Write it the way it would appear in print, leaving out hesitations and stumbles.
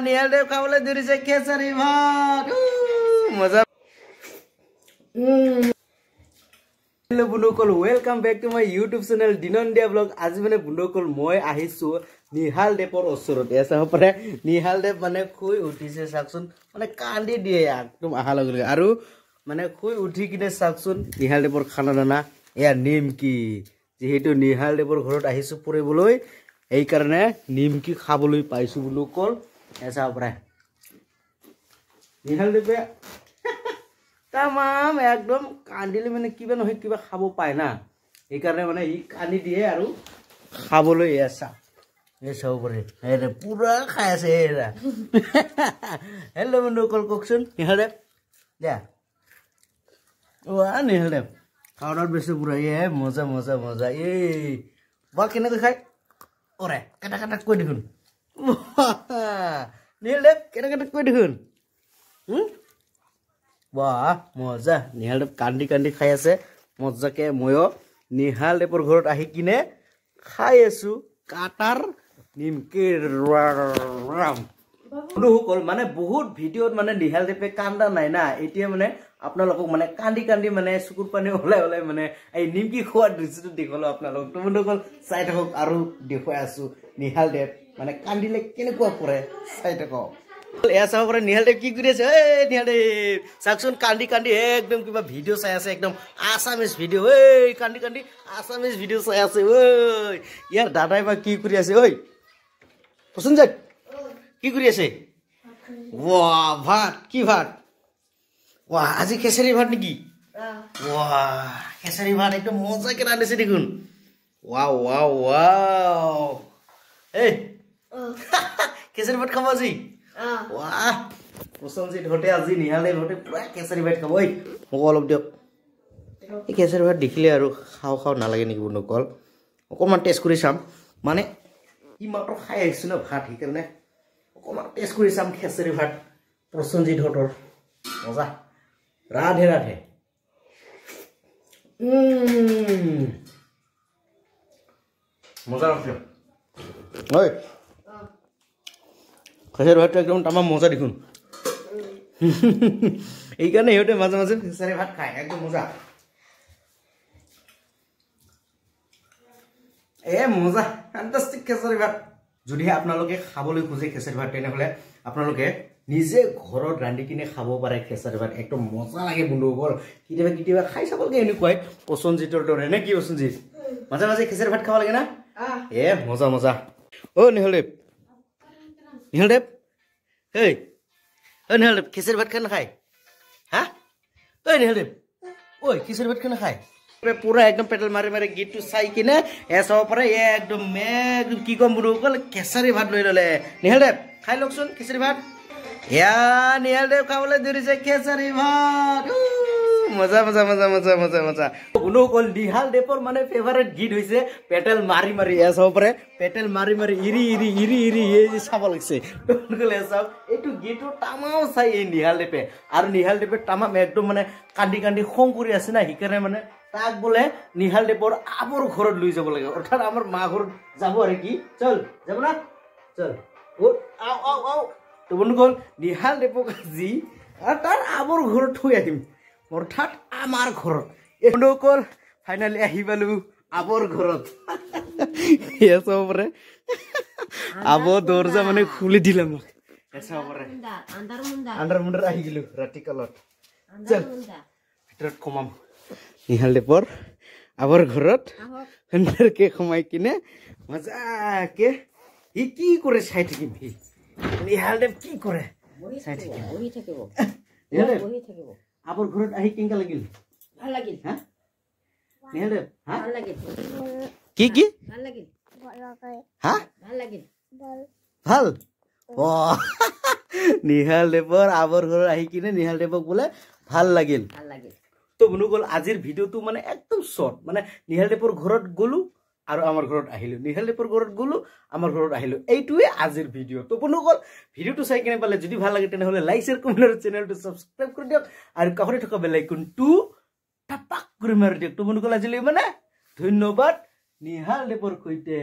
নিহাল দেৱ খাবলৈ ধৰিছে খেচাৰি ভাত মজা Hello Bundukol, welcome back to my YouTube channel Dinondia Vlog. আজি মানে Bundukol মই আহিছো নিহাল দেৱৰ ওচৰত এসা পৰে নিহাল দেৱ মানে খুই উঠিছে সাকচোন মানে কান্দি দিয়ে একদম আহা লগে আৰু মানে খুই উঠি কিনে সাকচোন নিহাল দেৱৰ খানা দানা এয়া নিমকি যেহেতু নিহাল দেৱৰ ঘৰত আহিছো পৰিবলৈ এই কাৰণে নিমকি খাবলৈ পাইছো Bundukol এসা পৰে নিহাল দেৱে তামাম একদম কান্দিলে মানে কিবা নহয় কিবা খাব পায় না এই কাৰণে মানে ই কান্দি দিয়ে আৰু খাবলৈ এসা এসা পৰে এৰে পুৰা খাই আছে এৰা হেল্ল Bundukol ককচোন নিহাল দেৱ যা ওয়া নিহাল দেৱ খাওয়ার বেশি পুরা এ মজা মজা মজা এই বা কেনে খাই ওরে কাটা কাটা কই দেখুন নিহাল দেৱ কেনে কাটা কই দেখুন বাহ মজা নিহাল দেৱ কান্দি কান্দি খাই আছে মজাকে ময়ো নিহাল দেৱৰ ঘৰত আহি কিনে খাই আছো কাটাৰ নিমকি Bundukol মানে বহুত ভিডিওত মানে নিহাল দেৱে কান্দা নাই না এতিয়া মানে আপোনালোকক মানে কান্দি কান্দি মানে চকুৰ পানী ওলাই ওলাই মানে এই নিমকি খোৱাৰ দৃশ্যটো দেখালো আপোনালোক Bundukol চাই থাকক আৰু দেখুৱাই আছো নিহাল দেৱ মানে কান্দিলে কেনেকুৱা কৰে চাই থাকক এসা পৰে নিহাল দেৱ কি কৰি আছে এই নিহাল দেৱ সাকচোন কান্দি কান্দি একদম কিবা ভিডিও চাই আছে একদম আসামিজ ভিডিও এই কান্দি কান্দি আসামিজ ভিডিও চাই আছে ওই ইয়াৰ দাদাই বা কি কৰি আছে ওই পছন্দ যাক কি কৰি আছে ওয়া ভাত কি ভাত ওয়া আজি খেসারি ভাত নেকি ওয়া খেসারি ভাত একদম মজাকে রান্ধিছে দেখুন ওয়াও ওয়াও ওয়াও এই খেসারি ভাত খাব আজি Wah, Pusong sih hote আজি নিহাল দেৱ hote পুৰা খেসাৰি ভাত খাব ঐ মোক অলপ দিয়ক এই খেসাৰি ভাত দেখিলে আৰু খাও খাও নালাগে নেকি Bundukol অকমান টেষ্ট কৰি চাম মানে ই মাত্ৰ খাই আহিছো না ভাত সেইকাৰণে অকমান টেষ্ট কৰি চাম খেসাৰি ভাত প্ৰসঞ্জিত হতৰ মজা ৰাধে ৰাধে মজা আছে ঐ খেসাৰি ভাতটো একদম তামাম মজা দেখুন এই কাৰণে ইহঁতে মাজে মাজে খেসারি ভাত খায় একদম মজা মজা ফ্যান্টাস্টিক খেসারি ভাত যদি আপোনালোকে খাবলৈ খোজে খেসারি ভাত তেনেহলে আপোনালোকে নিজে ঘৰত ৰান্ধি কিনে খাব পাৰে খেসাৰি ভাত একদম মজা লাগে Bundukol কিবা কিবা খাই চাবলগে এনেকুৱাই পছন্দিতৰ দৰে নে কি পছন্দিত মাজে মাজে খেসাৰি ভাত খাব লাগে না মজা মজা ও নিহাল দেৱ নিহাল দেৱ hey ঐ নিহাল দেৱ খেসাৰি ভাত খাই নাখায় হা ঐ নিহাল দেৱ ঐ খেসারি ভাত খাই নাখায় পুরা একদম পেটল মারি মারি গীতটো চাই কিনে এসব পরে একদম কি কম Bundukol খেসারি ভাত লৈ ললে নিহাল দেৱ খাই লওকচোন খেসাৰি ভাত ইয়া নিহাল দেৱ খাবলৈ ধৰিছে খেসাৰি ভাত মজা মজা মজা মজা মজা মজা Bundukol নিহাল দেৱৰ মানে ফেভাৰিট গীত হৈছে পেটেল মাৰি মাৰি এসব পৰে পেটেল মাৰি মাৰি ইৰি ইৰি ইৰি ইৰি এই চাব লাগছে Bundukol এসব এইটো গীতটো তামাম চাই এই নিহাল দেৱে আৰু নিহাল দেৱে তামাম একদম মানে কান্দি কান্দি খং কৰি আছে না সেইকাৰণে মানে তাক বলে নিহাল দেৱৰ আবৰ ঘৰত লৈ যাব লাগে অৰ্থাৎ আমাৰ মা ঘৰত যাব আৰু কি চল যাব না চল ও আও আও আও তো Bundukol নিহাল দেৱক আজি তাৰ আবৰ ঘৰত থৈ আহিম অৰ্থাৎ আমাৰ ঘৰত Bundukol ফাইনালি আহি পালো আবৰ ঘৰত এসব পৰে আবো দৰজা মানে খুলি দিলাম এসব পৰে আন্ডাৰ মুন্ডাৰ আহি গেলো ৰাতি কালত চল ভিতৰত কমাম নিহাল দেৱৰ আবৰ ঘৰত সুন্দৰকে সোমাই কিনে মজাকে ই কি কৰে চাই থাকিম নিহাল দেৱ কি কৰে চাই থাকিম বহি থাকিব আবৰ ঘৰত আহি কেনেকা লাগিল ভাল লাগিল হা নিহাল দেৱ হা ভাল লাগিল কি কি ভাল লাগিল হা ভাল লাগিল ভাল ও নিহাল দেৱৰ আবৰ ঘৰত আহি কিনে নিহাল দেৱক বোলে ভাল লাগিল তো Bundukol আজিৰ ভিডিওটো মানে একদম শৰ্ট মানে নিহাল দেৱৰ ঘৰত গলো আৰু আমাৰ ঘৰত আহিলো নিহাল দেৱৰ ঘৰত গলো আমাৰ ঘৰত আহিলো এইটোৱে আজিৰ ভিডিও তো Bundukol ভিডিওটো চাই কিনে পালে যদি ভাল লাগে তেনেহলে লাইক শেয়ার কমেন্ট আৰু চেনেলটো সাবস্ক্ৰাইব কৰি দিয়ক আৰু কাষতে থকা বেল আইকনটো টাপাক কৰি মাৰি দিয়ক তো Bundukol আজিলৈ মানে ধন্যবাদ নিহাল দেৱৰ সৈতে